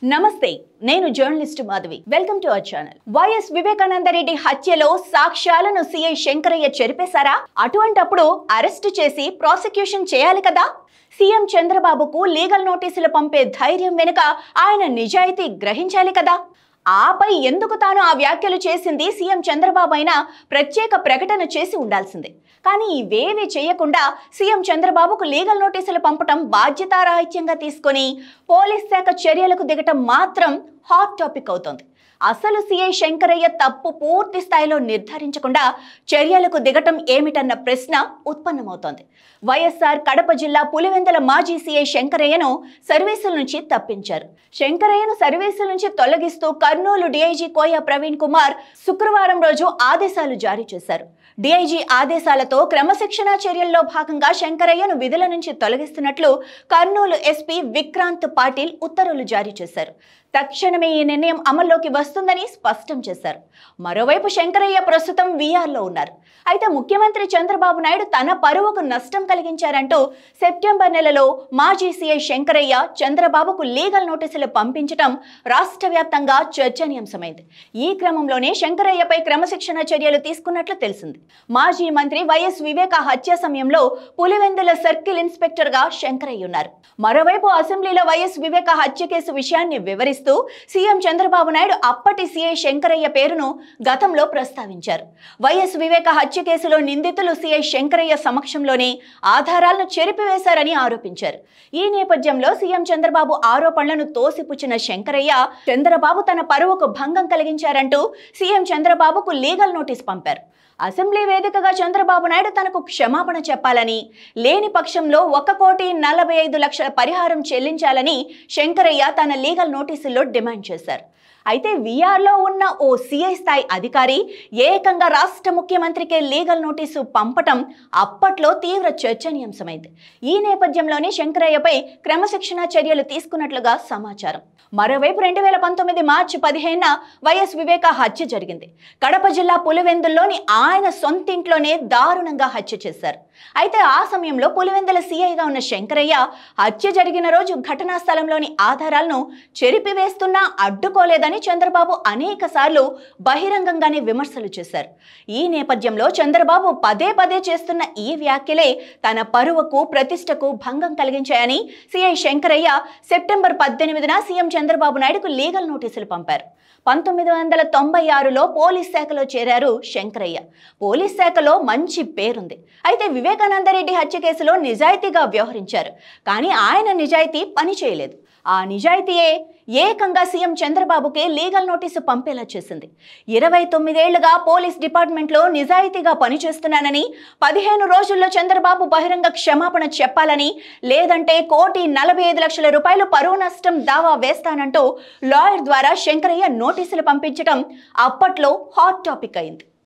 నమస్తే నేను journalist Madhavi welcome to our channel YS Vivekananda Reddy హత్యలో సాక్ష్యాలను సిఐ శంకరయ్య చెరిపేశారా అటువంటప్పుడు అరెస్ట్ చేసి ప్రాసిక్యూషన్ చేయాలి కదా సీఎం చంద్రబాబుకు లీగల్ నోటీసులు పంపే ధైర్యం వెనుక ఆయన నిజాయితీ గ్రహించాలి కదా ఆపై ఎందుకు తాను ఆ వ్యాఖ్యలు చేసింది సీఎం చంద్రబాబు అయినా ప్రత్యేక ప్రకటన చేసి ఉండాల్సిందే కానీ ఇవేవి చేయకుండా సీఎం చంద్రబాబుకు లీగల్ నోటీసులు పంపటం బాధ్యతారాహిత్యంగా తీసుకొని పోలీస్ శాఖ చర్యలకు దిగటం మాత్రం హాట్ టాపిక్ అవుతోంది అసలు సిఐ శంకరయ్య తప్పు పూర్తి స్థాయిలో నిర్ధారించకుండా చర్యలకు దిగటం ఏమిటన్న ప్రశ్న ఉత్పన్నమవుతోంది వైఎస్ఆర్ కడప జిల్లా పులివెందుల మాజీ సిఐ శంకరయ్యను సర్వీసుల నుంచి తప్పించారు శంకరయ్యను సర్వీసుల నుంచి తొలగిస్తూ కర్నూలు డీఐజీ కోయ ప్రవీణ్ కుమార్ శుక్రవారం రోజు ఆదేశాలు జారీ చేశారు డీఐజీ ఆదేశాలతో క్రమశిక్షణా చర్యల్లో భాగంగా శంకరయ్యను విధుల నుంచి తొలగిస్తున్నట్లు కర్నూలు ఎస్పీ విక్రాంత్ పాటిల్ ఉత్తర్వులు జారీ చేశారు తక్షణమే ఈ నిర్ణయం అమల్లోకి వస్తుందని స్పష్టం చేశారు మరోవైపు శంకరయ్య ప్రస్తుతం వీఆర్లో ఉన్నారు అయితే ముఖ్యమంత్రి చంద్రబాబు నాయుడు తన పరువుకు నష్టం కలిగించారంటూ సెప్టెంబర్ నెలలో మాజీ సీఐ శంకరయ్య చంద్రబాబుకు లీగల్ నోటీసులు పంపించడం రాష్ట్ర వ్యాప్తంగా చర్చనీయాంశమైంది ఈ క్రమంలోనే శంకరయ్యపై క్రమశిక్షణ చర్యలు తీసుకున్నట్లు తెలిసింది మాజీ మంత్రి వైఎస్ వివేక హత్య సమయంలో పులివెందుల సర్కిల్ ఇన్స్పెక్టర్ గా శంకరయ్య ఉన్నారు మరోవైపు అసెంబ్లీలో వైఎస్ వివేక హత్య కేసు విషయాన్ని వివరిస్తూ సీఎం చంద్రబాబు నాయుడు అప్పటి సీఐ శంకరయ్య పేరును గతంలో ప్రస్తావించారు వైఎస్ వివేక హత్య కేసులో నిందితులు సీఐ శంకరయ్య సమక్షంలోనే ఆధారాలను చెరిపివేశారని ఆరోపించారు ఈ నేపథ్యంలో సీఎం చంద్రబాబు ఆరోపణలను తోసిపుచ్చిన శంకరయ్య చంద్రబాబు తన పరువుకు భంగం కలిగించారంటూ సీఎం చంద్రబాబుకు లీగల్ నోటీస్ పంపారు అసెంబ్లీ వేదికగా చంద్రబాబు నాయుడు తనకు క్షమాపణ చెప్పాలని లేని పక్షంలో 1,45,00,000 పరిహారం చెల్లించాలని శంకరయ్య తన లీగల్ నోటీసుల్లో డిమాండ్ చేశారు అయితే వీఆర్లో ఉన్న ఓ సిఐ స్థాయి అధికారి ఏకంగా రాష్ట్ర ముఖ్యమంత్రికి లీగల్ నోటీసు పంపటం అప్పట్లో తీవ్ర చర్చనీయాంశమైంది ఈ నేపథ్యంలోనే శంకరయ్యపై క్రమశిక్షణా చర్యలు తీసుకున్నట్లుగా సమాచారం మరోవైపు 2019 మార్చి 15న వైఎస్ వివేక హత్య జరిగింది కడప జిల్లా పులివెందుల్లోని ఆయన సొంతింట్లోనే దారుణంగా హత్య చేశారు అయితే ఆ సమయంలో పులివెందుల సీఐగా ఉన్న శంకరయ్య హత్య జరిగిన రోజు ఘటనా స్థలంలోని ఆధారాలను చెరిపివేస్తున్నా అడ్డుకోలేదని చంద్రబాబు అనేక సార్లు బహిరంగంగానే విమర్శలు చేశారు ఈ నేపథ్యంలో చంద్రబాబు పదే పదే చేస్తున్న ఈ వ్యాఖ్యలే తన పరువుకు ప్రతిష్టకు భంగం కలిగించాయని సిఐ శంకరయ్య సెప్టెంబర్ 18న సీఎం చంద్రబాబు నాయుడుకు లీగల్ నోటీసులు పంపారు 1996లో పోలీస్ శాఖలో చేరారు శంకరయ్య పోలీస్ శాఖలో మంచి పేరుంది అయితే వివేకానంద రెడ్డి హత్య కేసులో నిజాయితీగా వ్యవహరించారు కానీ ఆయన నిజాయితీ పని చేయలేదు ఆ నిజాయితీయే ఏకంగా సీఎం చంద్రబాబుకే లీగల్ నోటీసు పంపేలా చేసింది 29 ఏళ్లుగా పోలీస్ డిపార్ట్మెంట్లో నిజాయితీగా పనిచేస్తున్నానని 15 రోజుల్లో చంద్రబాబు బహిరంగ క్షమాపణ చెప్పాలని లేదంటే 1,45,00,000 పరువు నష్టం దావా వేస్తానంటూ లాయర్ ద్వారా శంకరయ్య నోటీసులు పంపించడం అప్పట్లో హాట్ టాపిక్ అయింది